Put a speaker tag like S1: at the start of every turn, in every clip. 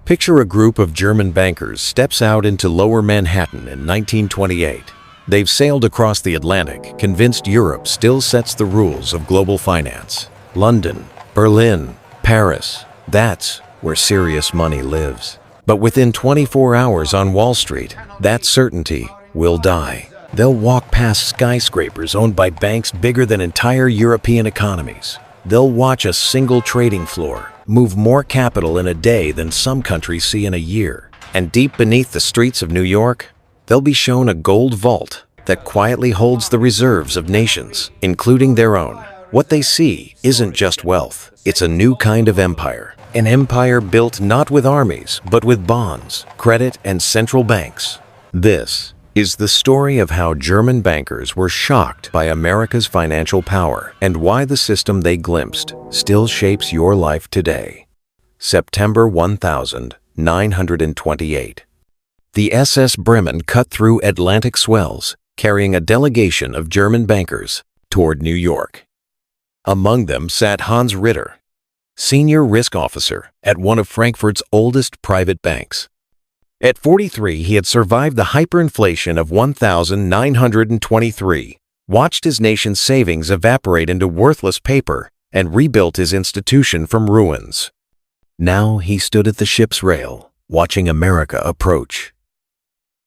S1: Picture a group of German bankers steps out into Lower Manhattan in 1928. They've sailed across the Atlantic, convinced Europe still sets the rules of global finance. London, Berlin, Paris, that's where serious money lives. But within 24 hours on Wall Street, that certainty will die. They'll walk past skyscrapers owned by banks bigger than entire European economies. They'll watch a single trading floor move more capital in a day than some countries see in a year. And deep beneath the streets of New York, they'll be shown a gold vault that quietly holds the reserves of nations, including their own. What they see isn't just wealth, it's a new kind of empire. An empire built not with armies, but with bonds, credit, and central banks. This is the story of how German bankers were shocked by America's financial power and why the system they glimpsed still shapes your life today. September 1928. The SS Bremen cut through Atlantic swells, carrying a delegation of German bankers toward New York. Among them sat Hans Ritter, senior risk officer at one of Frankfurt's oldest private banks. At 43, he had survived the hyperinflation of 1923, watched his nation's savings evaporate into worthless paper, and rebuilt his institution from ruins. Now he stood at the ship's rail, watching America approach.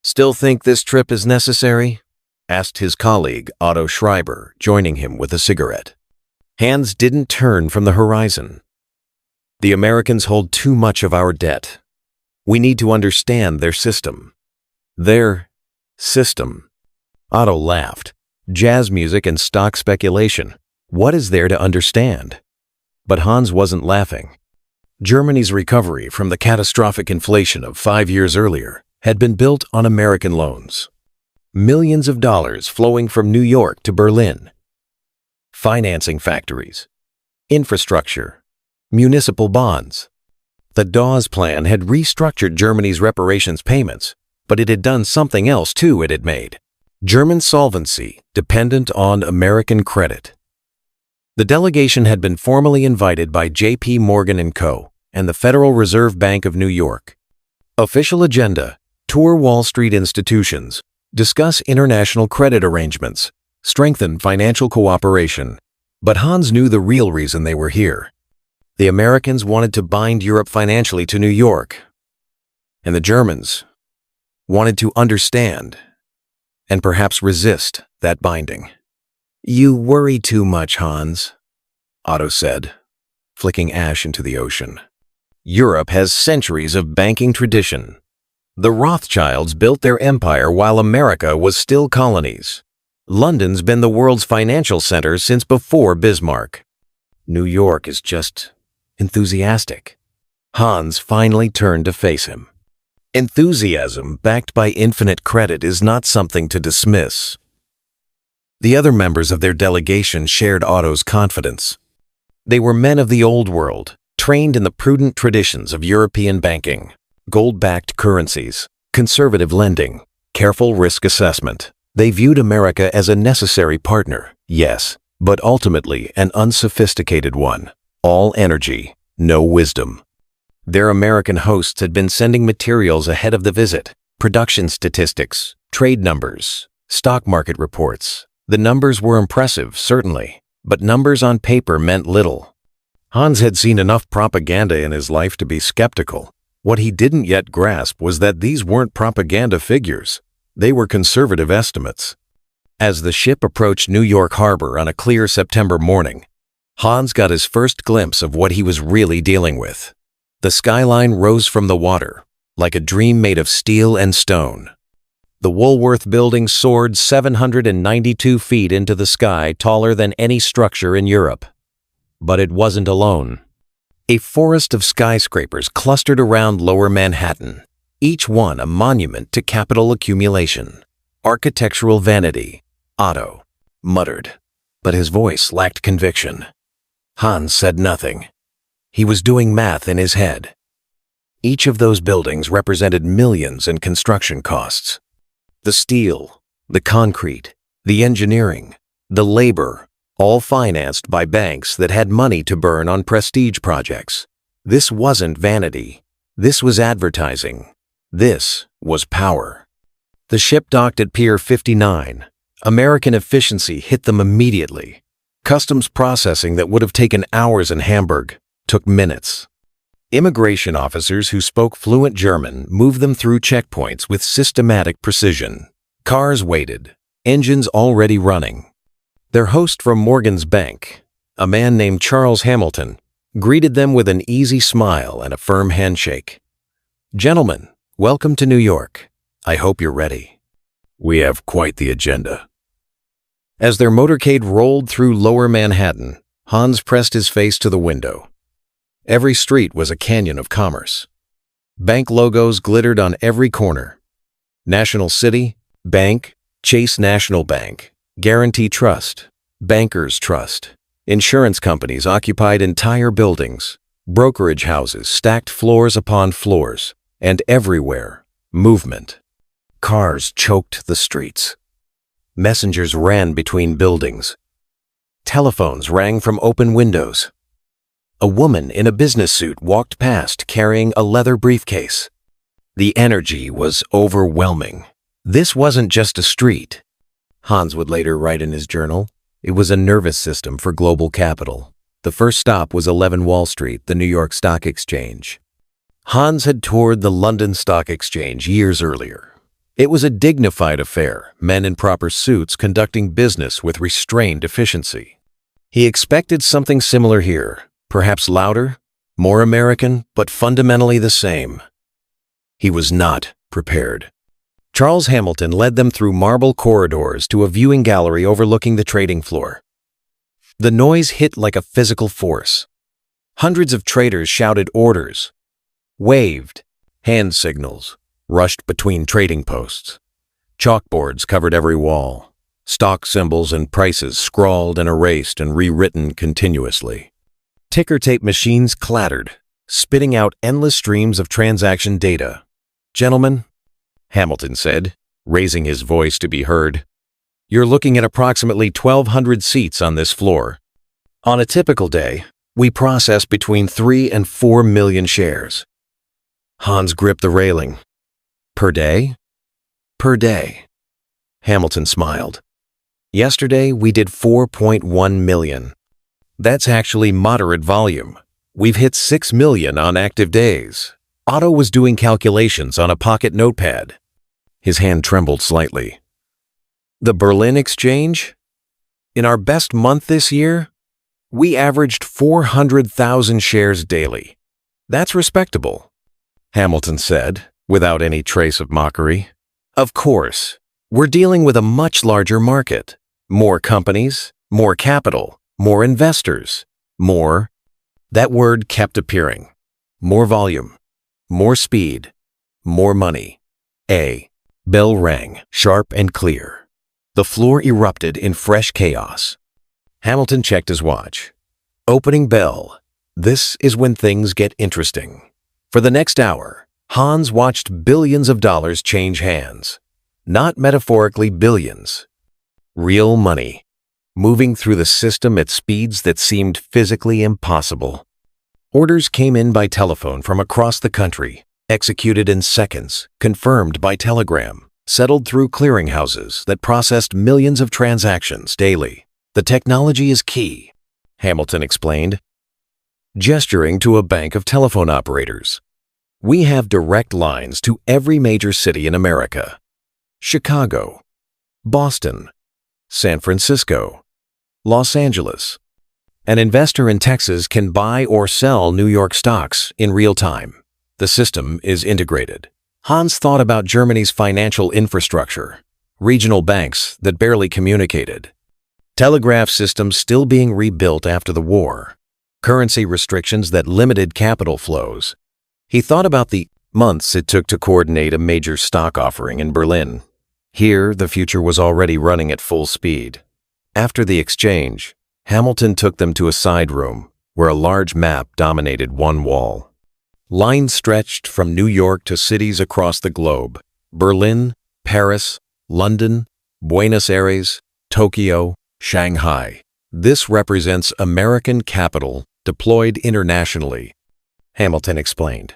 S1: "Still think this trip is necessary?" asked his colleague Otto Schreiber, joining him with a cigarette. Hans didn't turn from the horizon. "The Americans hold too much of our debt. We need to understand their system." Their system. Otto laughed. Jazz music and stock speculation. What is there to understand? But Hans wasn't laughing. Germany's recovery from the catastrophic inflation of 5 years earlier had been built on American loans. Millions of dollars flowing from New York to Berlin. Financing factories, infrastructure, municipal bonds. The Dawes Plan had restructured Germany's reparations payments, but it had done something else too. It had made German solvency dependent on American credit. The delegation had been formally invited by J.P. Morgan & Co. and the Federal Reserve Bank of New York. Official agenda: tour Wall Street institutions, discuss international credit arrangements, strengthen financial cooperation. But Hans knew the real reason they were here. The Americans wanted to bind Europe financially to New York, and the Germans wanted to understand and perhaps resist that binding. "You worry too much, Hans," Otto said, flicking ash into the ocean. "Europe has centuries of banking tradition. The Rothschilds built their empire while America was still colonies. London's been the world's financial center since before Bismarck. New York is just enthusiastic." Hans finally turned to face him. Enthusiasm backed by infinite credit is not something to dismiss. The other members of their delegation shared Otto's confidence. They were men of the old world, trained in the prudent traditions of European banking, gold-backed currencies, conservative lending, careful risk assessment. They viewed America as a necessary partner, yes, but ultimately an unsophisticated one. All energy, no wisdom. Their American hosts had been sending materials ahead of the visit: production statistics, trade numbers, stock market reports. The numbers were impressive, certainly, but numbers on paper meant little. Hans had seen enough propaganda in his life to be skeptical. What he didn't yet grasp was that these weren't propaganda figures. They were conservative estimates. As the ship approached New York Harbor on a clear September morning, Hans got his first glimpse of what he was really dealing with. The skyline rose from the water, like a dream made of steel and stone. The Woolworth Building soared 792 feet into the sky, taller than any structure in Europe. But it wasn't alone. A forest of skyscrapers clustered around Lower Manhattan, each one a monument to capital accumulation. "Architectural vanity," Otto muttered, but his voice lacked conviction. Hans said nothing. He was doing math in his head. Each of those buildings represented millions in construction costs. The steel, the concrete, the engineering, the labor, all financed by banks that had money to burn on prestige projects. This wasn't vanity. This was advertising. This was power. The ship docked at Pier 59. American efficiency hit them immediately. Customs processing that would have taken hours in Hamburg took minutes. Immigration officers who spoke fluent German moved them through checkpoints with systematic precision. Cars waited, engines already running. Their host from Morgan's Bank, a man named Charles Hamilton, greeted them with an easy smile and a firm handshake. "Gentlemen, welcome to New York. I hope you're ready. We have quite the agenda." As their motorcade rolled through Lower Manhattan, Hans pressed his face to the window. Every street was a canyon of commerce. Bank logos glittered on every corner. National City, Bank, Chase National Bank, Guarantee Trust, Bankers Trust. Insurance companies occupied entire buildings. Brokerage houses stacked floors upon floors. And everywhere, movement. Cars choked the streets. Messengers ran between buildings. Telephones rang from open windows. A woman in a business suit walked past carrying a leather briefcase. The energy was overwhelming. This wasn't just a street. Hans would later write in his journal, it was a nervous system for global capital. The first stop was 11 Wall Street, the New York Stock Exchange. Hans had toured the London Stock Exchange years earlier. It was a dignified affair, men in proper suits conducting business with restrained efficiency. He expected something similar here, perhaps louder, more American, but fundamentally the same. He was not prepared. Charles Hamilton led them through marble corridors to a viewing gallery overlooking the trading floor. The noise hit like a physical force. Hundreds of traders shouted orders, waved, hand signals, rushed between trading posts. Chalkboards covered every wall. Stock symbols and prices scrawled and erased and rewritten continuously. Ticker tape machines clattered, spitting out endless streams of transaction data. "Gentlemen," Hamilton said, raising his voice to be heard, "you're looking at approximately 1,200 seats on this floor. On a typical day, we process between 3 and 4 million shares." Hans gripped the railing. "Per day?" "Per day." Hamilton smiled. "Yesterday, we did 4.1 million. That's actually moderate volume. We've hit 6 million on active days." Otto was doing calculations on a pocket notepad. His hand trembled slightly. "The Berlin Exchange? In our best month this year, we averaged 400,000 shares daily. That's respectable," Hamilton said, without any trace of mockery. "Of course, we're dealing with a much larger market. More companies, more capital, more investors, more—" That word kept appearing. More volume, more speed, more money. A bell rang, sharp and clear. The floor erupted in fresh chaos. Hamilton checked his watch. Opening bell. This is when things get interesting. For the next hour, Hans watched billions of dollars change hands. Not metaphorically billions. Real money. Moving through the system at speeds that seemed physically impossible. Orders came in by telephone from across the country, executed in seconds, confirmed by telegram, settled through clearinghouses that processed millions of transactions daily. "The technology is key," Hamilton explained, gesturing to a bank of telephone operators. "We have direct lines to every major city in America. Chicago, Boston, San Francisco, Los Angeles. An investor in Texas can buy or sell New York stocks in real time. The system is integrated." Hans thought about Germany's financial infrastructure, regional banks that barely communicated, telegraph systems still being rebuilt after the war, currency restrictions that limited capital flows. He thought about the months it took to coordinate a major stock offering in Berlin. Here, the future was already running at full speed. After the exchange, Hamilton took them to a side room where a large map dominated one wall. Lines stretched from New York to cities across the globe: Berlin, Paris, London, Buenos Aires, Tokyo, Shanghai. "This represents American capital deployed internationally," Hamilton explained.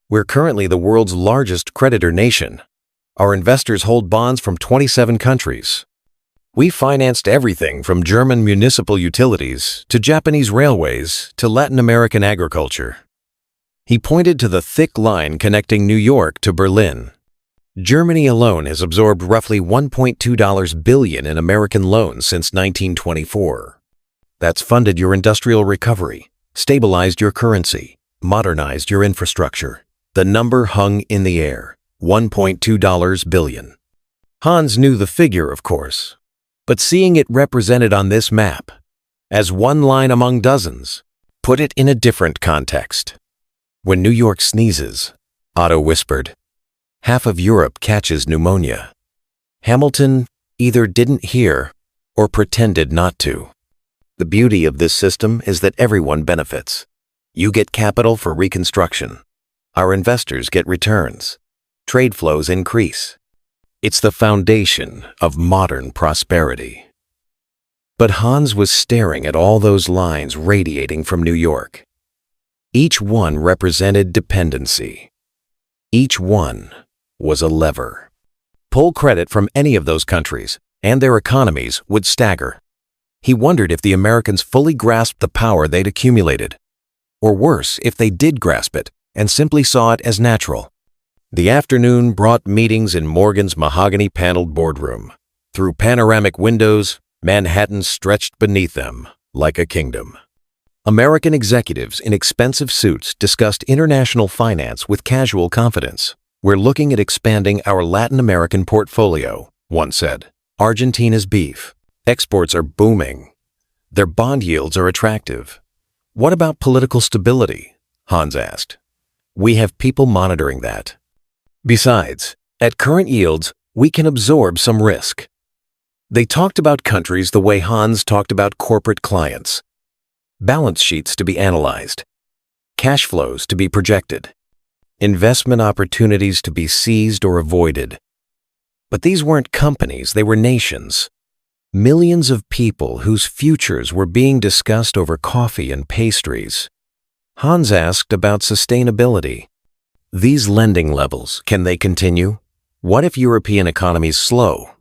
S1: We're currently the world's largest creditor nation. Our investors hold bonds from 27 countries. We financed everything from German municipal utilities to Japanese railways to Latin American agriculture. He pointed to the thick line connecting New York to Berlin. Germany alone has absorbed roughly $1.2 billion in American loans since 1924. That's funded your industrial recovery, stabilized your currency, modernized your infrastructure. The number hung in the air, $1.2 billion. Hans knew the figure, of course, but seeing it represented on this map, as one line among dozens, put it in a different context. When New York sneezes, Otto whispered, half of Europe catches pneumonia. Hamilton either didn't hear or pretended not to. The beauty of this system is that everyone benefits. You get capital for reconstruction. Our investors get returns. Trade flows increase. It's the foundation of modern prosperity. But Hans was staring at all those lines radiating from New York. Each one represented dependency. Each one was a lever. Pull credit from any of those countries, and their economies would stagger. He wondered if the Americans fully grasped the power they'd accumulated. Or worse, if they did grasp it and simply saw it as natural. The afternoon brought meetings in Morgan's mahogany-paneled boardroom. Through panoramic windows, Manhattan stretched beneath them like a kingdom. American executives in expensive suits discussed international finance with casual confidence. We're looking at expanding our Latin American portfolio, one said. Argentina's beef. Exports are booming. Their bond yields are attractive. What about political stability? Hans asked. We have people monitoring that. Besides, at current yields, we can absorb some risk. They talked about countries the way Hans talked about corporate clients. Balance sheets to be analyzed. Cash flows to be projected. Investment opportunities to be seized or avoided. But these weren't companies, they were nations. Millions of people whose futures were being discussed over coffee and pastries. Hans asked about sustainability. These lending levels, can they continue? What if European economies slow?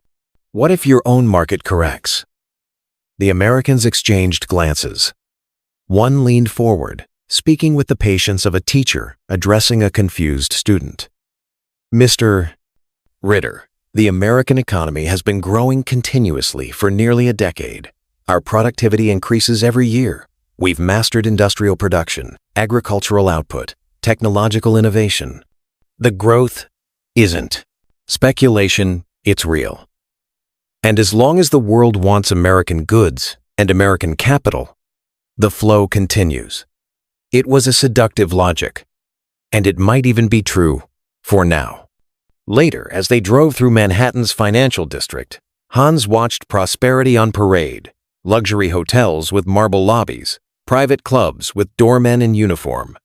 S1: What if your own market corrects? The Americans exchanged glances. One leaned forward, speaking with the patience of a teacher addressing a confused student. Mr. Ritter, the American economy has been growing continuously for nearly a decade. Our productivity increases every year. We've mastered industrial production, agricultural output, technological innovation. The growth isn't speculation, it's real. And as long as the world wants American goods and American capital, the flow continues. It was a seductive logic, and it might even be true for now. Later, as they drove through Manhattan's financial district, Hans watched prosperity on parade, luxury hotels with marble lobbies, private clubs with doormen in uniform,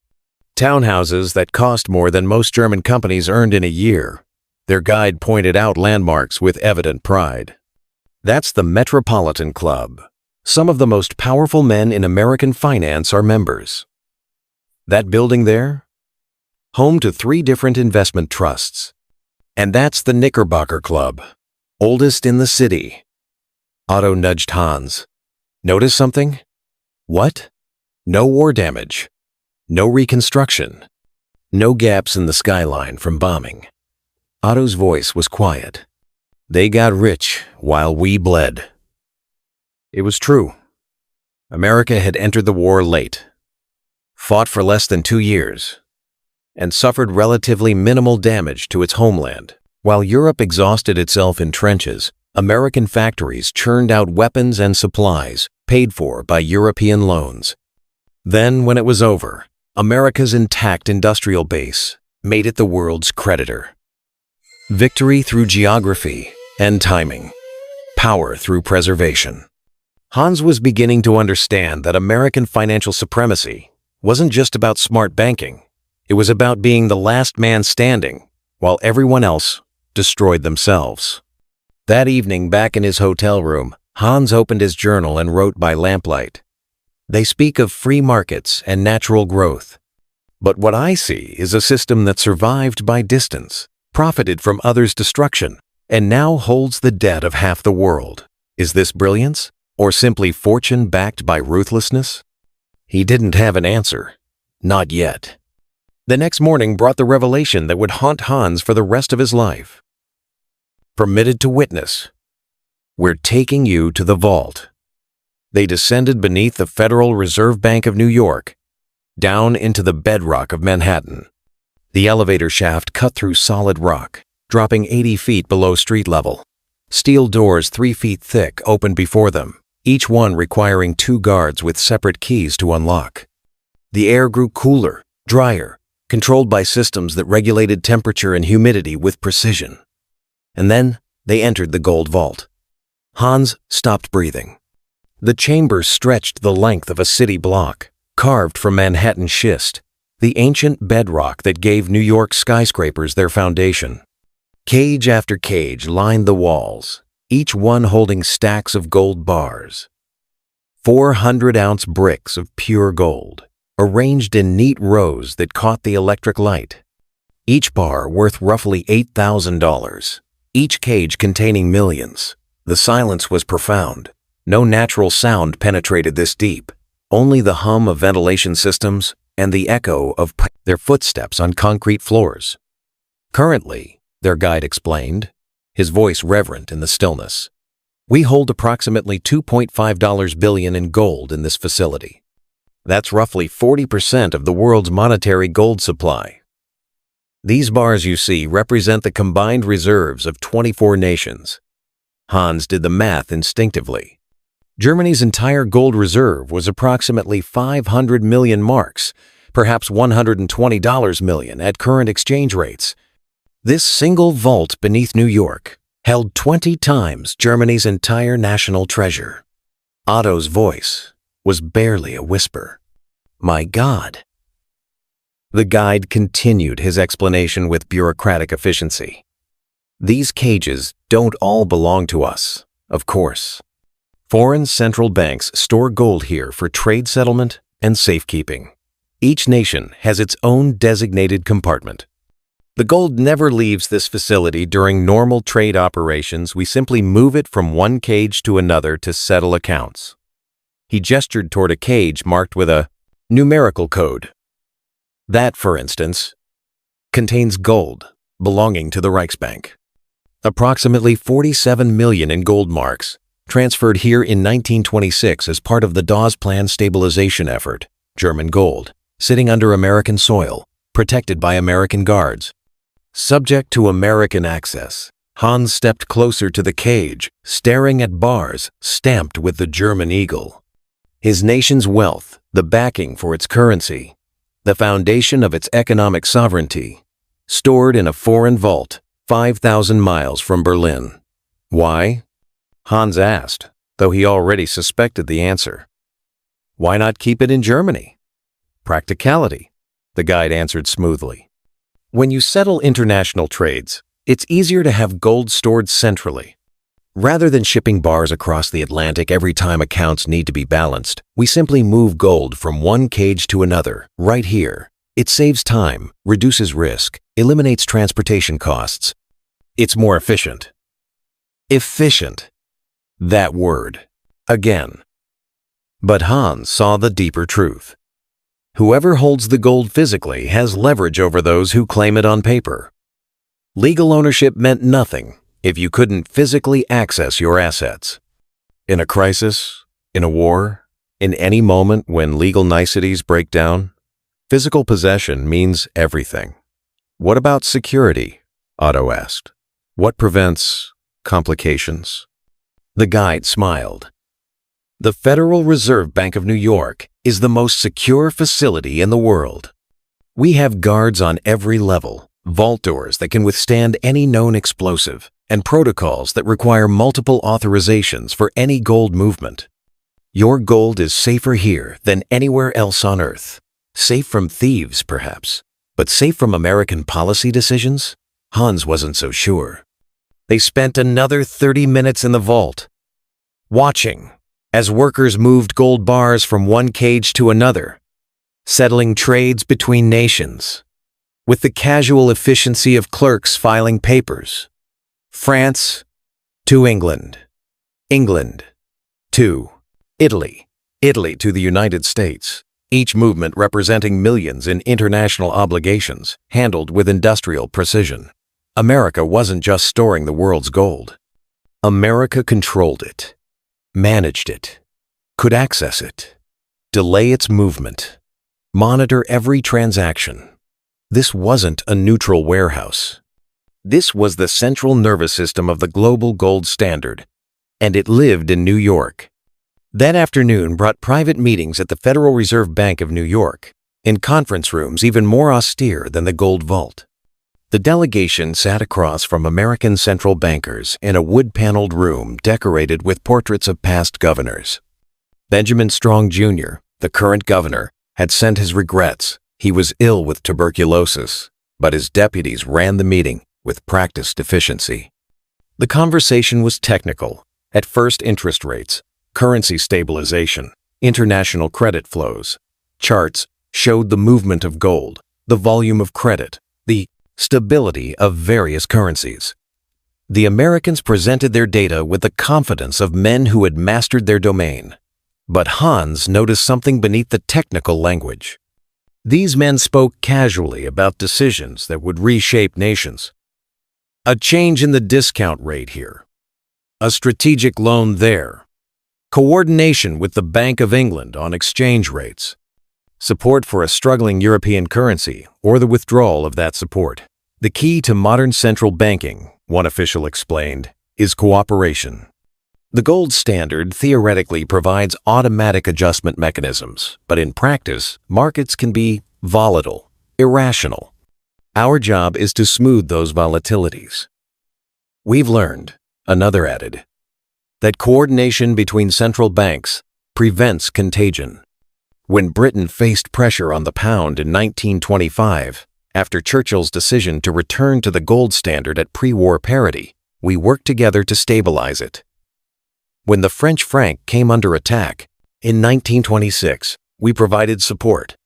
S1: townhouses that cost more than most German companies earned in a year. Their guide pointed out landmarks with evident pride. That's the Metropolitan Club. Some of the most powerful men in American finance are members. That building there? Home to 3 different investment trusts. And that's the Knickerbocker Club, oldest in the city. Otto nudged Hans. Notice something? What? No war damage. No reconstruction. No gaps in the skyline from bombing. Otto's voice was quiet. They got rich while we bled. It was true. America had entered the war late, fought for less than 2 years, and suffered relatively minimal damage to its homeland. While Europe exhausted itself in trenches, American factories churned out weapons and supplies paid for by European loans. Then, when it was over, America's intact industrial base made it the world's creditor. Victory through geography and timing. Power through preservation. Hans was beginning to understand that American financial supremacy wasn't just about smart banking. It was about being the last man standing while everyone else destroyed themselves. That evening, back in his hotel room, Hans opened his journal and wrote by lamplight. They speak of free markets and natural growth. But what I see is a system that survived by distance, profited from others' destruction, and now holds the debt of half the world. Is this brilliance, or simply fortune backed by ruthlessness? He didn't have an answer. Not yet. The next morning brought the revelation that would haunt Hans for the rest of his life. Permitted to witness. We're taking you to the vault. They descended beneath the Federal Reserve Bank of New York, down into the bedrock of Manhattan. The elevator shaft cut through solid rock, dropping 80 feet below street level. Steel doors 3 feet thick opened before them, each one requiring 2 guards with separate keys to unlock. The air grew cooler, drier, controlled by systems that regulated temperature and humidity with precision. And then they entered the gold vault. Hans stopped breathing. The chamber stretched the length of a city block, carved from Manhattan schist, the ancient bedrock that gave New York skyscrapers their foundation. Cage after cage lined the walls, each one holding stacks of gold bars. 400-ounce bricks of pure gold, arranged in neat rows that caught the electric light. Each bar worth roughly $8,000, each cage containing millions. The silence was profound. No natural sound penetrated this deep. Only the hum of ventilation systems and the echo of their footsteps on concrete floors. Currently, their guide explained, his voice reverent in the stillness, we hold approximately $2.5 billion in gold in this facility. That's roughly 40% of the world's monetary gold supply. These bars you see represent the combined reserves of 24 nations. Hans did the math instinctively. Germany's entire gold reserve was approximately 500 million marks, perhaps $120 million at current exchange rates. This single vault beneath New York held 20 times Germany's entire national treasure. Otto's voice was barely a whisper. My God. The guide continued his explanation with bureaucratic efficiency. These cages don't all belong to us, of course. Foreign central banks store gold here for trade settlement and safekeeping. Each nation has its own designated compartment. The gold never leaves this facility during normal trade operations. We simply move it from one cage to another to settle accounts. He gestured toward a cage marked with a numerical code. That, for instance, contains gold belonging to the Reichsbank. Approximately 47 million in gold marks, transferred here in 1926 as part of the Dawes Plan stabilization effort, German gold, sitting under American soil, protected by American guards. Subject to American access, Hans stepped closer to the cage, staring at bars stamped with the German eagle. His nation's wealth, the backing for its currency, the foundation of its economic sovereignty, stored in a foreign vault 5,000 miles from Berlin. Why? Hans asked, though he already suspected the answer. Why not keep it in Germany? Practicality, the guide answered smoothly. When you settle international trades, it's easier to have gold stored centrally. Rather than shipping bars across the Atlantic every time accounts need to be balanced, we simply move gold from one cage to another, right here. It saves time, reduces risk, eliminates transportation costs. It's more efficient. Efficient. That word. Again. But Hans saw the deeper truth. Whoever holds the gold physically has leverage over those who claim it on paper. Legal ownership meant nothing if you couldn't physically access your assets. In a crisis, in a war, in any moment when legal niceties break down, physical possession means everything. What about security? Otto asked. What prevents complications? The guide smiled. The Federal Reserve Bank of New York is the most secure facility in the world. We have guards on every level, vault doors that can withstand any known explosive, and protocols that require multiple authorizations for any gold movement. Your gold is safer here than anywhere else on Earth. Safe from thieves, perhaps, but safe from American policy decisions? Hans wasn't so sure. They spent another 30 minutes in the vault, watching as workers moved gold bars from one cage to another. settling trades between nations, with the casual efficiency of clerks filing papers. France to England, England to Italy, Italy to the United States, each movement representing millions in international obligations handled with industrial precision. America wasn't just storing the world's gold. America controlled it, managed it, could access it, delay its movement, monitor every transaction. This wasn't a neutral warehouse. This was the central nervous system of the global gold standard, and it lived in New York. That afternoon brought private meetings at the Federal Reserve Bank of New York, in conference rooms even more austere than the gold vault. The delegation sat across from American central bankers in a wood-paneled room decorated with portraits of past governors. Benjamin Strong Jr., the current governor, had sent his regrets. He was ill with tuberculosis, but his deputies ran the meeting with practiced efficiency. The conversation was technical. At first, interest rates, currency stabilization, international credit flows. Charts showed the movement of gold, the volume of credit, the stability of various currencies. The Americans presented their data with the confidence of men who had mastered their domain. But Hans noticed something beneath the technical language. These men spoke casually about decisions that would reshape nations. A change in the discount rate here. A strategic loan there. Coordination with the Bank of England on exchange rates. Support for a struggling European currency or the withdrawal of that support. The key to modern central banking, one official explained, is cooperation. The gold standard theoretically provides automatic adjustment mechanisms, but in practice, markets can be volatile, irrational. Our job is to smooth those volatilities. We've learned, another added, that coordination between central banks prevents contagion. When Britain faced pressure on the pound in 1925, after Churchill's decision to return to the gold standard at pre-war parity, we worked together to stabilize it. When the French franc came under attack in 1926, we provided support.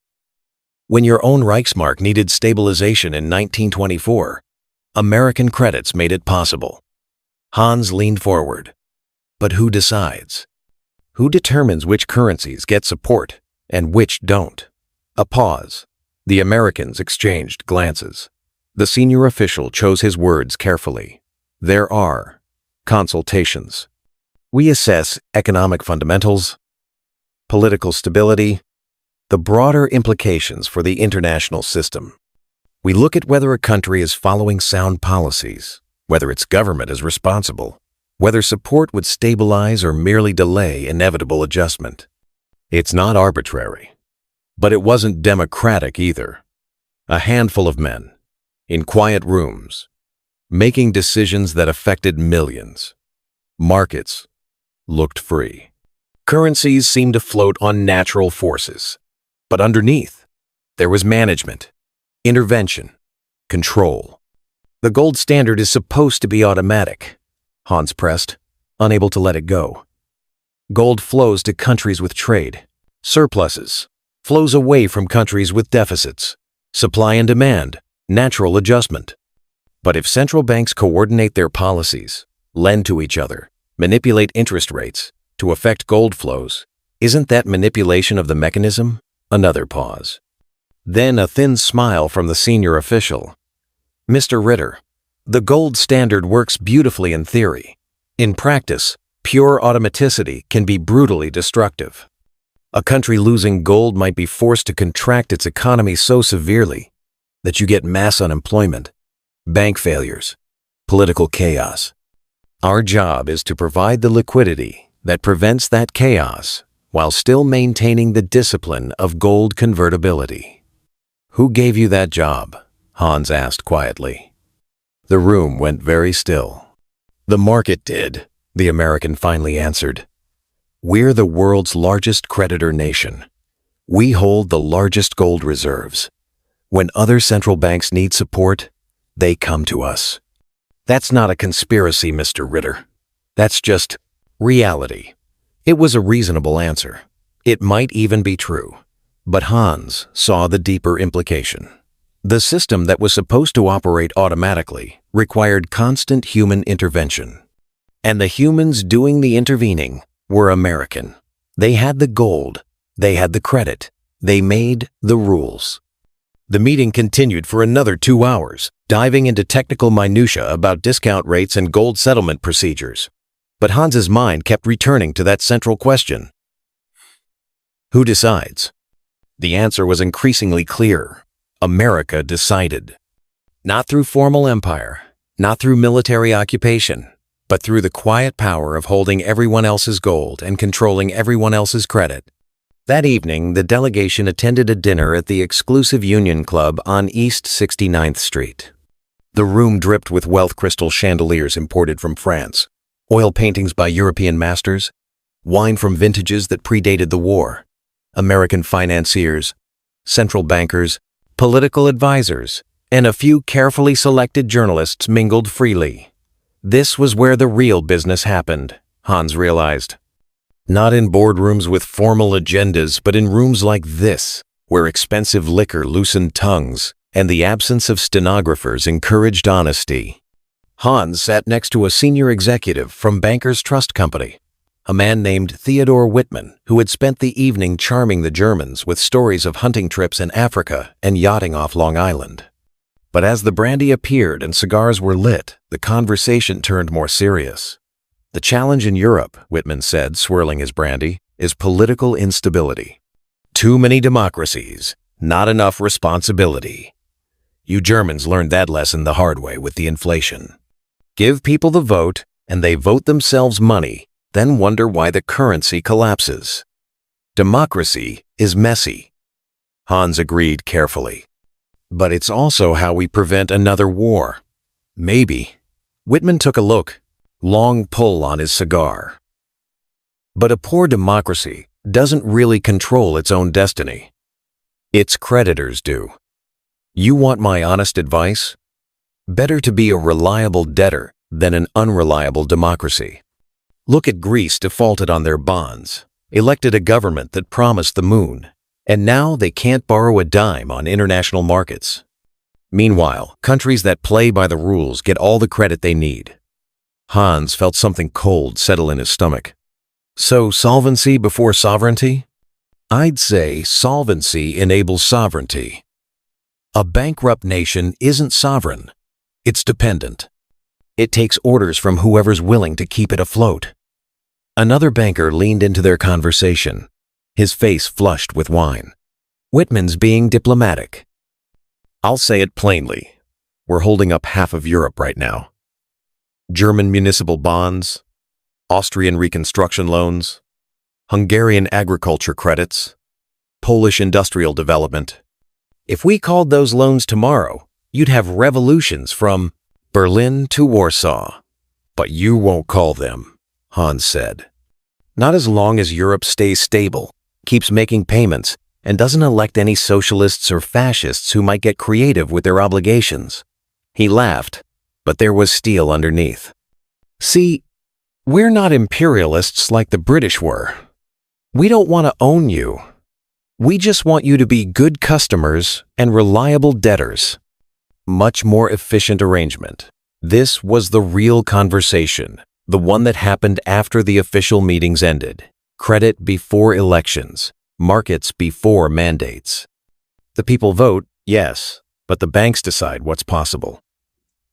S1: When your own Reichsmark needed stabilization in 1924, American credits made it possible. Hans leaned forward. But who decides? Who determines which currencies get support and which don't? A pause. The Americans exchanged glances. The senior official chose his words carefully. There are consultations. We assess economic fundamentals, political stability, the broader implications for the international system. We look at whether a country is following sound policies, whether its government is responsible, whether support would stabilize or merely delay inevitable adjustment. It's not arbitrary, but it wasn't democratic either. A handful of men, in quiet rooms, making decisions that affected millions. Markets looked free. Currencies seemed to float on natural forces. But underneath, there was management, intervention, control. The gold standard is supposed to be automatic, Hans pressed, unable to let it go. Gold flows to countries with trade, surpluses, flows away from countries with deficits, supply and demand, natural adjustment. But if central banks coordinate their policies, lend to each other, manipulate interest rates to affect gold flows, isn't that manipulation of the mechanism? Another pause. Then a thin smile from the senior official. Mr. Ritter, the gold standard works beautifully in theory. In practice, pure automaticity can be brutally destructive. A country losing gold might be forced to contract its economy so severely that you get mass unemployment, bank failures, political chaos. Our job is to provide the liquidity that prevents that chaos while still maintaining the discipline of gold convertibility. Who gave you that job? Hans asked quietly. The room went very still. The market did, the American finally answered. We're the world's largest creditor nation. We hold the largest gold reserves. When other central banks need support, they come to us. That's not a conspiracy, Mr. Ritter. That's just reality. It was a reasonable answer. It might even be true. But Hans saw the deeper implication. The system that was supposed to operate automatically required constant human intervention. And the humans doing the intervening were American. They had the gold. They had the credit. They made the rules. The meeting continued for another 2 hours, diving into technical minutiae about discount rates and gold settlement procedures. But Hans's mind kept returning to that central question. Who decides? The answer was increasingly clear. America decided. Not through formal empire, not through military occupation, but through the quiet power of holding everyone else's gold and controlling everyone else's credit. That evening, the delegation attended a dinner at the exclusive Union Club on East 69th Street. The room dripped with wealth crystal chandeliers imported from France, oil paintings by European masters, wine from vintages that predated the war, American financiers, central bankers, political advisors, and a few carefully selected journalists mingled freely. This was where the real business happened, Hans realized. Not in boardrooms with formal agendas, but in rooms like this, where expensive liquor loosened tongues and the absence of stenographers encouraged honesty. Hans sat next to a senior executive from Bankers Trust Company, a man named Theodore Whitman, who had spent the evening charming the Germans with stories of hunting trips in Africa and yachting off Long Island. But as the brandy appeared and cigars were lit, the conversation turned more serious. The challenge in Europe, Whitman said, swirling his brandy, is political instability. Too many democracies, not enough responsibility. You Germans learned that lesson the hard way with the inflation. Give people the vote, and they vote themselves money, then wonder why the currency collapses. Democracy is messy. Hans agreed carefully. But it's also how we prevent another war. Maybe. Whitman took a look. Long pull on his cigar. But a poor democracy doesn't really control its own destiny. Its creditors do. You want my honest advice? Better to be a reliable debtor than an unreliable democracy. Look at Greece defaulted on their bonds, elected a government that promised the moon, and now they can't borrow a dime on international markets. Meanwhile, countries that play by the rules get all the credit they need. Hans felt something cold settle in his stomach. So, solvency before sovereignty? I'd say solvency enables sovereignty. A bankrupt nation isn't sovereign. It's dependent. It takes orders from whoever's willing to keep it afloat. Another banker leaned into their conversation, his face flushed with wine. Whitman's being diplomatic. I'll say it plainly. We're holding up half of Europe right now. German municipal bonds, Austrian reconstruction loans, Hungarian agriculture credits, Polish industrial development. If we called those loans tomorrow, you'd have revolutions from Berlin to Warsaw. But you won't call them, Hans said. Not as long as Europe stays stable, keeps making payments, and doesn't elect any socialists or fascists who might get creative with their obligations. He laughed, but there was steel underneath. See, we're not imperialists like the British were. We don't want to own you. We just want you to be good customers and reliable debtors. Much more efficient arrangement. This was the real conversation, the one that happened after the official meetings ended. Credit before elections, markets before mandates. The people vote, yes, but the banks decide what's possible.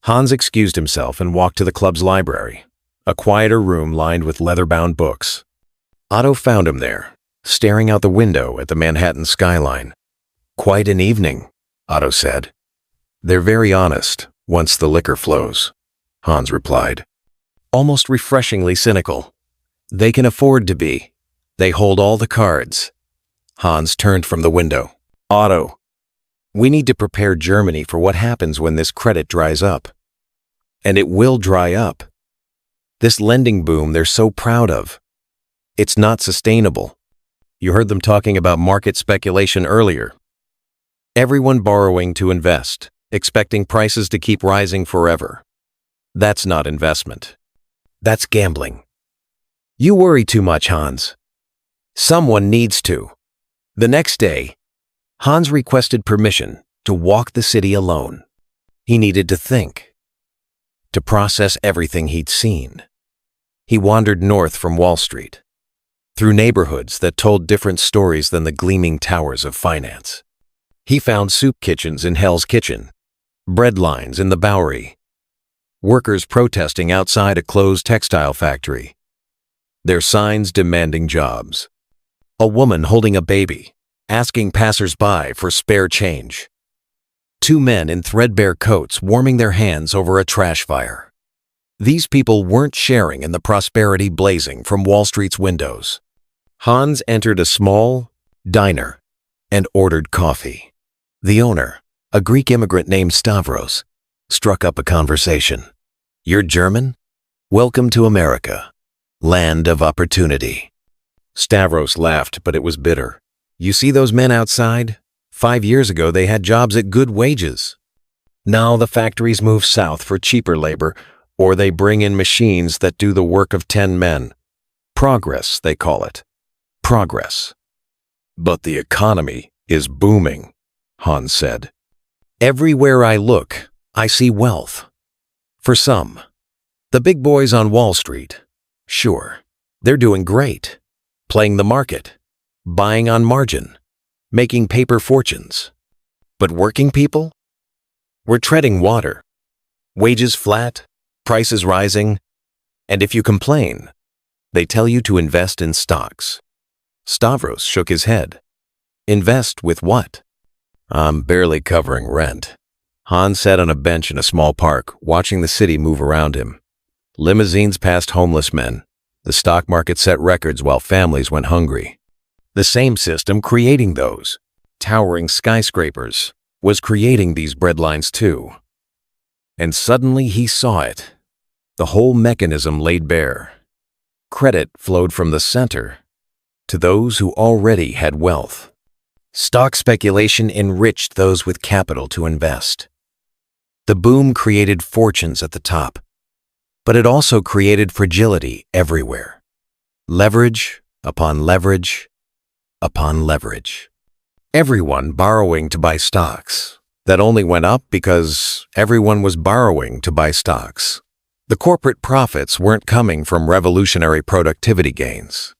S1: Hans excused himself and walked to the club's library, a quieter room lined with leather-bound books. Otto found him there, staring out the window at the Manhattan skyline. Quite an evening, Otto said. They're very honest once the liquor flows, Hans replied. Almost refreshingly cynical. They can afford to be. They hold all the cards. Hans turned from the window. Otto, we need to prepare Germany for what happens when this credit dries up. And it will dry up. This lending boom they're so proud of. It's not sustainable. You heard them talking about market speculation earlier. Everyone borrowing to invest, expecting prices to keep rising forever. That's not investment. That's gambling. You worry too much, Hans. Someone needs to. The next day, Hans requested permission to walk the city alone. He needed to think, to process everything he'd seen. He wandered north from Wall Street, through neighborhoods that told different stories than the gleaming towers of finance. He found soup kitchens in Hell's Kitchen, bread lines in the Bowery, workers protesting outside a closed textile factory, their signs demanding jobs, a woman holding a baby, asking passers-by for spare change, two men in threadbare coats warming their hands over a trash fire. These people weren't sharing in the prosperity blazing from Wall Street's windows. Hans entered a small diner and ordered coffee. The owner, a Greek immigrant named Stavros, struck up a conversation. "You're German? Welcome to America, land of opportunity." Stavros laughed, but it was bitter. "You see those men outside? 5 years ago they had jobs at good wages. Now the factories move south for cheaper labor, or they bring in machines that do the work of 10 men. Progress, they call it. Progress. But the economy is booming," Hans said. "Everywhere I look, I see wealth. For some, the big boys on Wall Street, sure, they're doing great, playing the market, buying on margin, making paper fortunes. But working people? We're treading water. Wages flat, prices rising, and if you complain, they tell you to invest in stocks." Stavros shook his head. "Invest with what?" "I'm barely covering rent." Hans sat on a bench in a small park, watching the city move around him. Limousines passed homeless men. The stock market set records while families went hungry. The same system creating those towering skyscrapers was creating these breadlines too. And suddenly he saw it. The whole mechanism laid bare. Credit flowed from the center to those who already had wealth. Stock speculation enriched those with capital to invest. The boom created fortunes at the top, but it also created fragility everywhere. Leverage upon leverage upon leverage. Everyone borrowing to buy stocks. That only went up because everyone was borrowing to buy stocks. The corporate profits weren't coming from revolutionary productivity gains.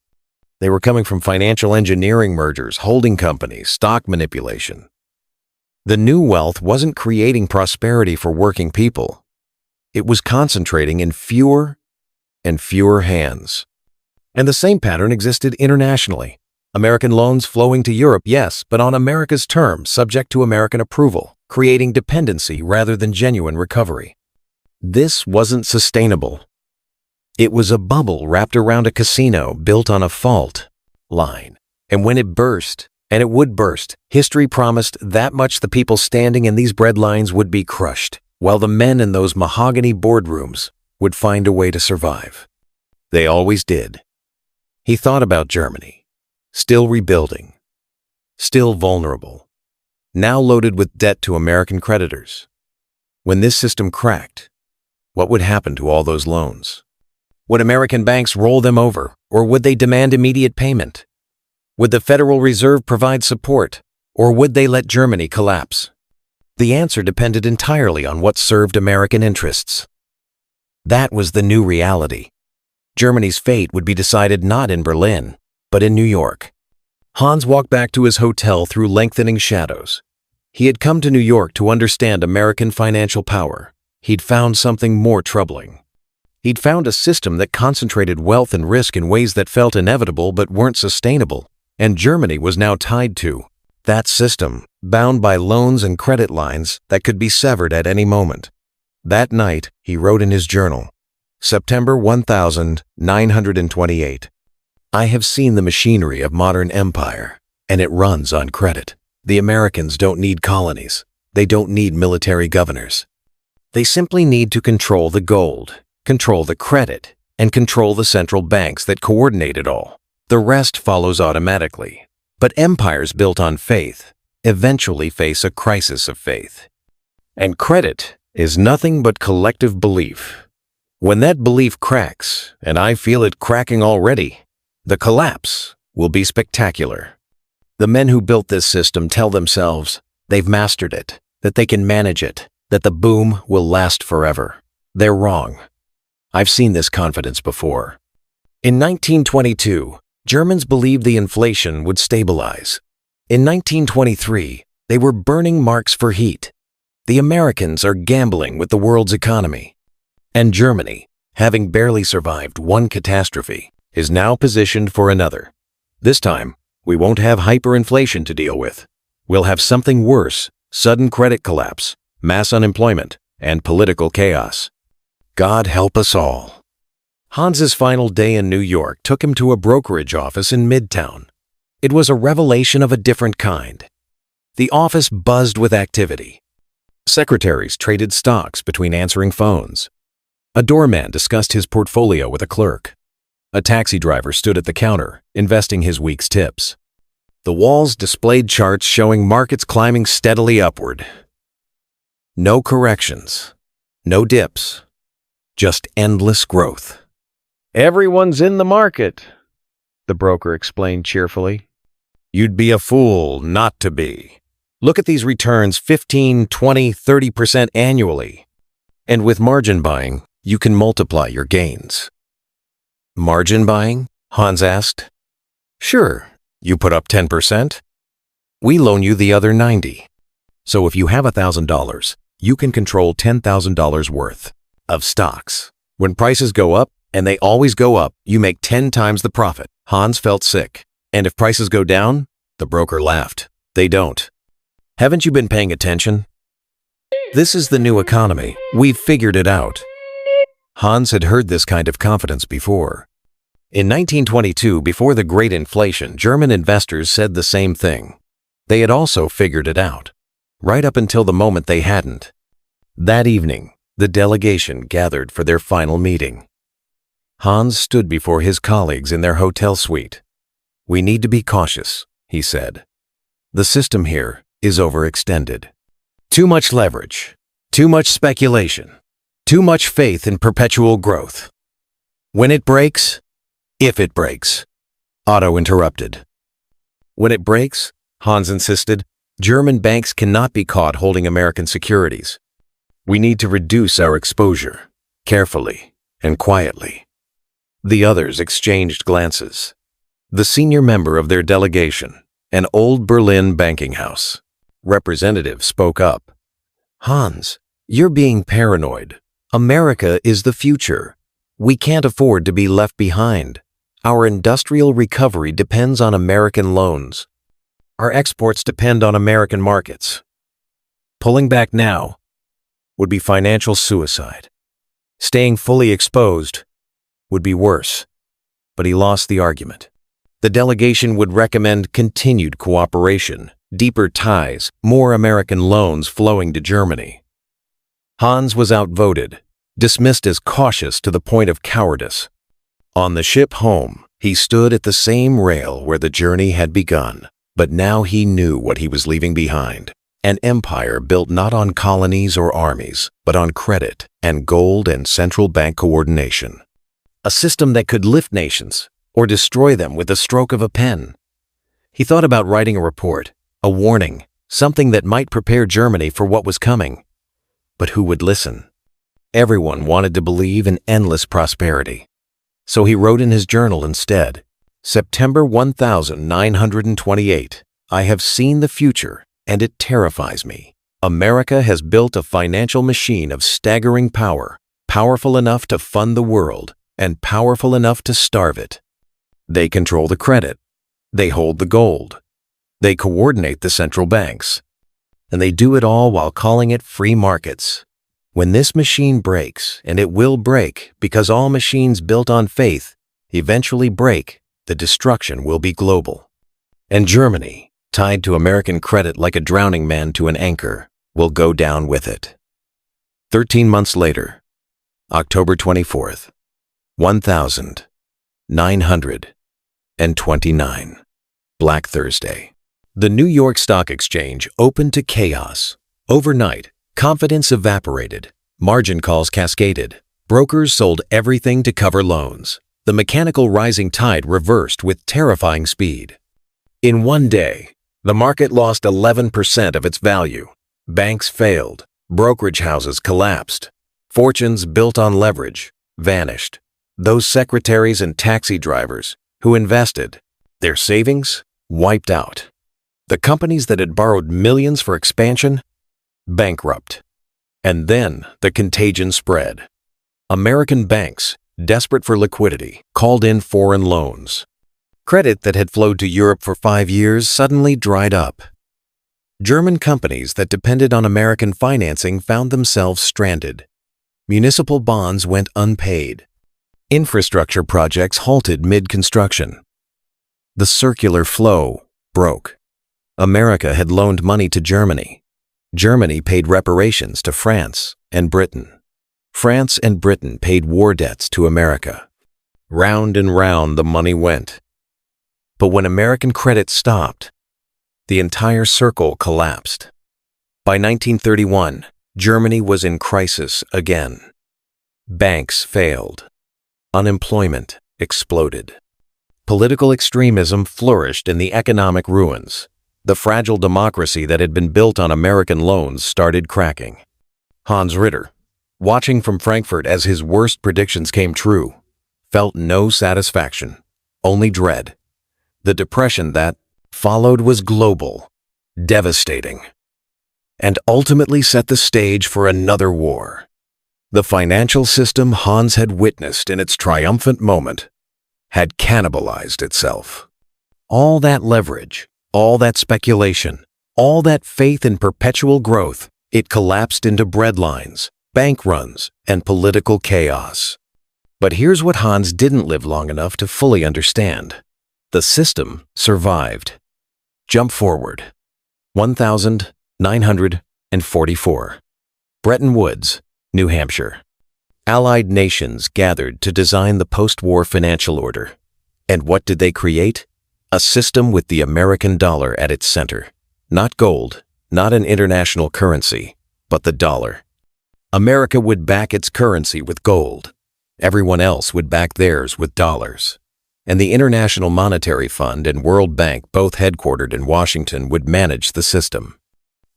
S1: They were coming from financial engineering mergers, holding companies, stock manipulation. The new wealth wasn't creating prosperity for working people. It was concentrating in fewer and fewer hands. And the same pattern existed internationally. American loans flowing to Europe, yes, but on America's terms, subject to American approval, creating dependency rather than genuine recovery. This wasn't sustainable. It was a bubble wrapped around a casino built on a fault line. And when it burst, and it would burst, history promised that much the people standing in these breadlines would be crushed, while the men in those mahogany boardrooms would find a way to survive. They always did. He thought about Germany, still rebuilding, still vulnerable, now loaded with debt to American creditors. When this system cracked, what would happen to all those loans? Would American banks roll them over, or would they demand immediate payment? Would the Federal Reserve provide support, or would they let Germany collapse? The answer depended entirely on what served American interests. That was the new reality. Germany's fate would be decided not in Berlin, but in New York. Hans walked back to his hotel through lengthening shadows. He had come to New York to understand American financial power. He'd found something more troubling. He'd found a system that concentrated wealth and risk in ways that felt inevitable but weren't sustainable, and Germany was now tied to that system, bound by loans and credit lines that could be severed at any moment. That night, he wrote in his journal, September 1928. "I have seen the machinery of modern empire, and it runs on credit. The Americans don't need colonies. They don't need military governors. They simply need to control the gold, control the credit, and control the central banks that coordinate it all. The rest follows automatically. But empires built on faith eventually face a crisis of faith. And credit is nothing but collective belief. When that belief cracks, and I feel it cracking already, the collapse will be spectacular. The men who built this system tell themselves they've mastered it, that they can manage it, that the boom will last forever. They're wrong. I've seen this confidence before. In 1922, Germans believed the inflation would stabilize. In 1923, they were burning marks for heat. The Americans are gambling with the world's economy. And Germany, having barely survived one catastrophe, is now positioned for another. This time, we won't have hyperinflation to deal with. We'll have something worse: sudden credit collapse, mass unemployment, and political chaos. God help us all. Hans's final day in New York took him to a brokerage office in Midtown. It was a revelation of a different kind. The office buzzed with activity. Secretaries traded stocks between answering phones. A doorman discussed his portfolio with a clerk. A taxi driver stood at the counter, investing his week's tips. The walls displayed charts showing markets climbing steadily upward. No corrections, no dips, just endless growth. "Everyone's in the market," the broker explained cheerfully. "You'd be a fool not to be. Look at these returns: 15, 20, 30% annually. And with margin buying, you can multiply your gains." "Margin buying?" Hans asked. "Sure, you put up 10%. We loan you the other 90. So if you have $1,000, you can control $10,000 worth of stocks. When prices go up, and they always go up, you make 10 times the profit." Hans felt sick. "And if prices go down?" The broker laughed. "They don't. Haven't you been paying attention? This is the new economy. We've figured it out." Hans had heard this kind of confidence before. In 1922, before the Great Inflation, German investors said the same thing. They had also figured it out, right up until the moment they hadn't. That evening, the delegation gathered for their final meeting. Hans stood before his colleagues in their hotel suite. "We need to be cautious," he said. "The system here is overextended. Too much leverage, too much speculation, too much faith in perpetual growth. When it breaks, if it breaks," Otto interrupted. "When it breaks," Hans insisted, "German banks cannot be caught holding American securities. We need to reduce our exposure, carefully and quietly." The others exchanged glances. The senior member of their delegation, an old Berlin banking house representative, spoke up. "Hans, you're being paranoid. America is the future. We can't afford to be left behind. Our industrial recovery depends on American loans. Our exports depend on American markets. Pulling back now would be financial suicide. Staying fully exposed would be worse." But he lost the argument. The delegation would recommend continued cooperation, deeper ties, more American loans flowing to Germany. Hans was outvoted, dismissed as cautious to the point of cowardice. On the ship home, he stood at the same rail where the journey had begun, but now he knew what he was leaving behind: an empire built not on colonies or armies, but on credit and gold and central bank coordination. A system that could lift nations or destroy them with the stroke of a pen. He thought about writing a report, a warning, something that might prepare Germany for what was coming. But who would listen? Everyone wanted to believe in endless prosperity. So he wrote in his journal instead, "September 1928. I have seen the future, and it terrifies me. America has built a financial machine of staggering power, powerful enough to fund the world, and powerful enough to starve it. They control the credit. They hold the gold. They coordinate the central banks. And they do it all while calling it free markets. When this machine breaks, and it will break because all machines built on faith eventually break, the destruction will be global. And Germany, tied to American credit like a drowning man to an anchor, will go down with it." 13 months later, October 24th, 1929, Black Thursday. The New York Stock Exchange opened to chaos. Overnight, confidence evaporated, margin calls cascaded, brokers sold everything to cover loans. The mechanical rising tide reversed with terrifying speed. In one day, the market lost 11% of its value. Banks failed. Brokerage houses collapsed. Fortunes built on leverage vanished. Those secretaries and taxi drivers who invested, their savings wiped out. The companies that had borrowed millions for expansion, bankrupt. And then the contagion spread. American banks, desperate for liquidity, called in foreign loans. Credit that had flowed to Europe for 5 years suddenly dried up. German companies that depended on American financing found themselves stranded. Municipal bonds went unpaid. Infrastructure projects halted mid-construction. The circular flow broke. America had loaned money to Germany. Germany paid reparations to France and Britain. France and Britain paid war debts to America. Round and round the money went. But when American credit stopped, the entire circle collapsed. By 1931, Germany was in crisis again. Banks failed. Unemployment exploded. Political extremism flourished in the economic ruins. The fragile democracy that had been built on American loans started cracking. Hans Ritter, watching from Frankfurt as his worst predictions came true, felt no satisfaction, only dread. The depression that followed was global, devastating, and ultimately set the stage for another war. The financial system Hans had witnessed in its triumphant moment had cannibalized itself. All that leverage, all that speculation, all that faith in perpetual growth, it collapsed into breadlines, bank runs, and political chaos. But here's what Hans didn't live long enough to fully understand. The system survived. Jump forward. 1944. Bretton Woods, New Hampshire. Allied nations gathered to design the post-war financial order. And what did they create? A system with the American dollar at its center. Not gold, not an international currency, but the dollar. America would back its currency with gold. Everyone else would back theirs with dollars. And the International Monetary Fund and World Bank, both headquartered in Washington, would manage the system.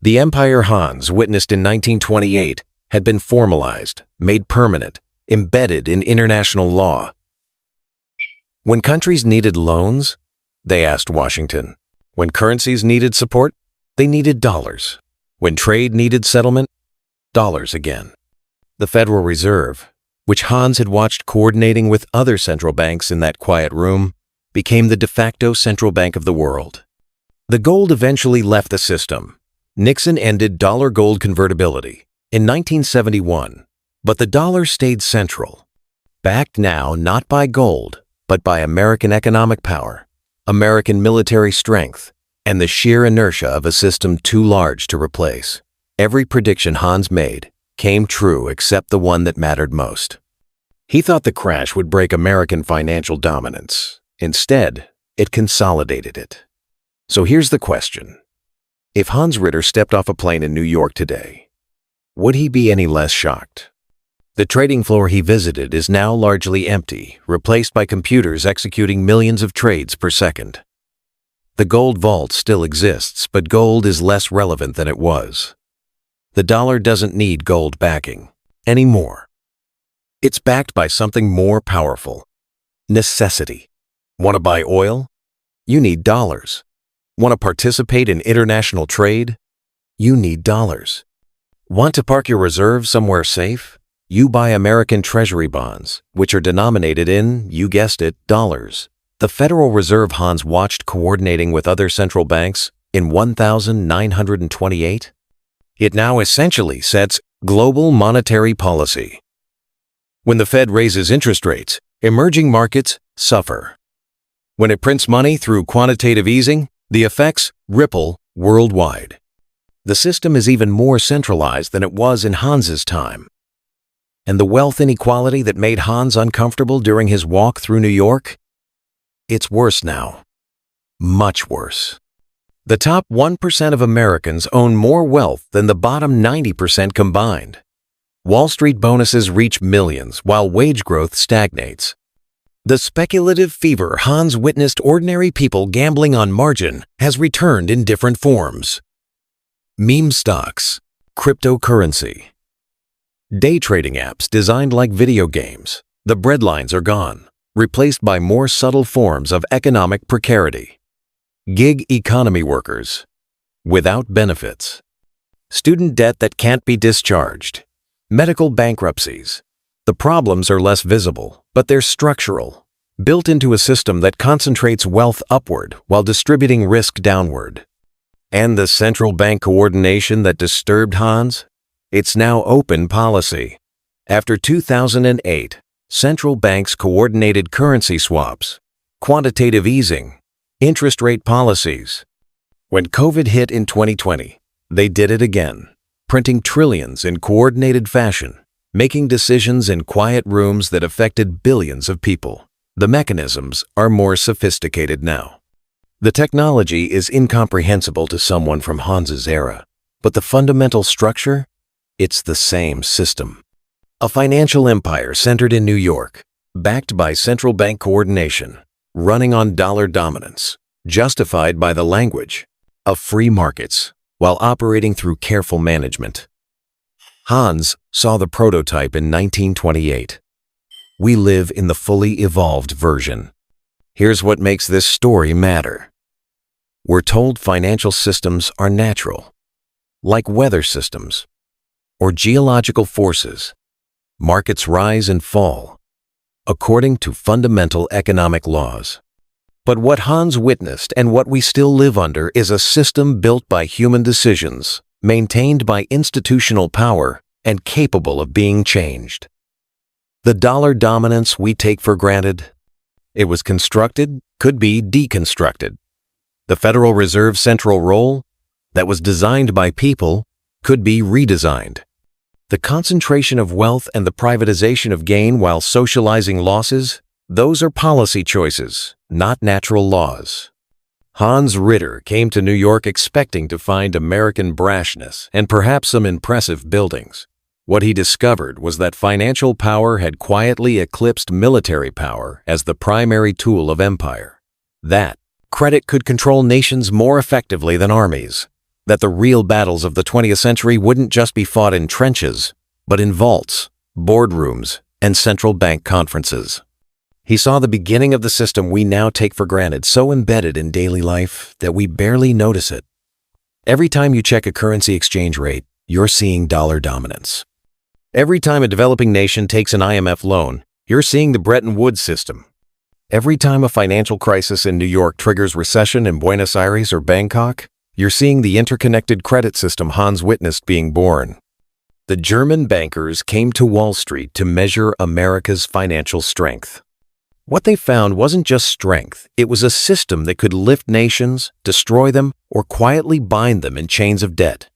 S1: The empire Hans witnessed in 1928 had been formalized, made permanent, embedded in international law. When countries needed loans, they asked Washington. When currencies needed support, they needed dollars. When trade needed settlement, dollars again. The Federal Reserve, which Hans had watched coordinating with other central banks in that quiet room, became the de facto central bank of the world. The gold eventually left the system. Nixon ended dollar-gold convertibility in 1971, but the dollar stayed central. Backed now not by gold, but by American economic power, American military strength, and the sheer inertia of a system too large to replace. Every prediction Hans made came true except the one that mattered most. He thought the crash would break American financial dominance. Instead, it consolidated it. So here's the question. If Hans Ritter stepped off a plane in New York today, would he be any less shocked? The trading floor he visited is now largely empty, replaced by computers executing millions of trades per second. The gold vault still exists, but gold is less relevant than it was. The dollar doesn't need gold backing anymore. It's backed by something more powerful. Necessity. Want to buy oil? You need dollars. Want to participate in international trade? You need dollars. Want to park your reserves somewhere safe? You buy American Treasury bonds, which are denominated in, you guessed it, dollars. The Federal Reserve Hans watched coordinating with other central banks in 1928. It now essentially sets global monetary policy. When the Fed raises interest rates, emerging markets suffer. When it prints money through quantitative easing, the effects ripple worldwide. The system is even more centralized than it was in Hans's time. And the wealth inequality that made Hans uncomfortable during his walk through New York? It's worse now. Much worse. The top 1% of Americans own more wealth than the bottom 90% combined. Wall Street bonuses reach millions while wage growth stagnates. The speculative fever Hans witnessed ordinary people gambling on margin has returned in different forms. Meme stocks, cryptocurrency, day trading apps designed like video games. The breadlines are gone, replaced by more subtle forms of economic precarity. Gig economy workers, without benefits. Student debt that can't be discharged. Medical bankruptcies. The problems are less visible, but they're structural, built into a system that concentrates wealth upward while distributing risk downward. And the central bank coordination that disturbed Hans? It's now open policy. After 2008, central banks coordinated currency swaps, quantitative easing, interest rate policies. When COVID hit in 2020, they did it again, printing trillions in coordinated fashion, making decisions in quiet rooms that affected billions of people. The mechanisms are more sophisticated now. The technology is incomprehensible to someone from Hans's era, but the fundamental structure? It's the same system. A financial empire centered in New York, backed by central bank coordination, running on dollar dominance, justified by the language of free markets, while operating through careful management. Hans saw the prototype in 1928. We live in the fully evolved version. Here's what makes this story matter. We're told financial systems are natural, like weather systems, or geological forces. Markets rise and fall, according to fundamental economic laws. But what Hans witnessed and what we still live under is a system built by human decisions, maintained by institutional power, and capable of being changed. The dollar dominance we take for granted, it was constructed, could be deconstructed. The Federal Reserve's central role, that was designed by people, could be redesigned. The concentration of wealth and the privatization of gain while socializing losses, those are policy choices, not natural laws. Hans Ritter came to New York expecting to find American brashness and perhaps some impressive buildings. What he discovered was that financial power had quietly eclipsed military power as the primary tool of empire. That credit could control nations more effectively than armies. That the real battles of the 20th century wouldn't just be fought in trenches, but in vaults, boardrooms, and central bank conferences. He saw the beginning of the system we now take for granted, so embedded in daily life that we barely notice it. Every time you check a currency exchange rate, you're seeing dollar dominance. Every time a developing nation takes an IMF loan, you're seeing the Bretton Woods system. Every time a financial crisis in New York triggers recession in Buenos Aires or Bangkok, you're seeing the interconnected credit system Hans witnessed being born. The German bankers came to Wall Street to measure America's financial strength. What they found wasn't just strength, it was a system that could lift nations, destroy them, or quietly bind them in chains of debt.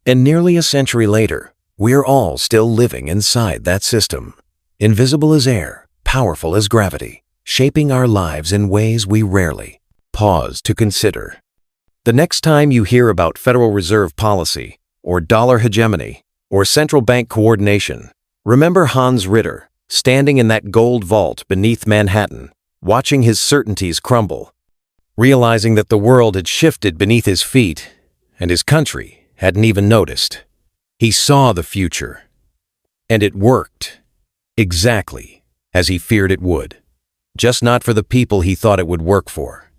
S1: And nearly a century later, we're all still living inside that system, invisible as air, powerful as gravity, shaping our lives in ways we rarely pause to consider. The next time you hear about Federal Reserve policy, or dollar hegemony, or central bank coordination, remember Hans Ritter, standing in that gold vault beneath Manhattan, watching his certainties crumble, realizing that the world had shifted beneath his feet, and his country hadn't even noticed. He saw the future, and it worked, exactly as he feared it would, just not for the people he thought it would work for.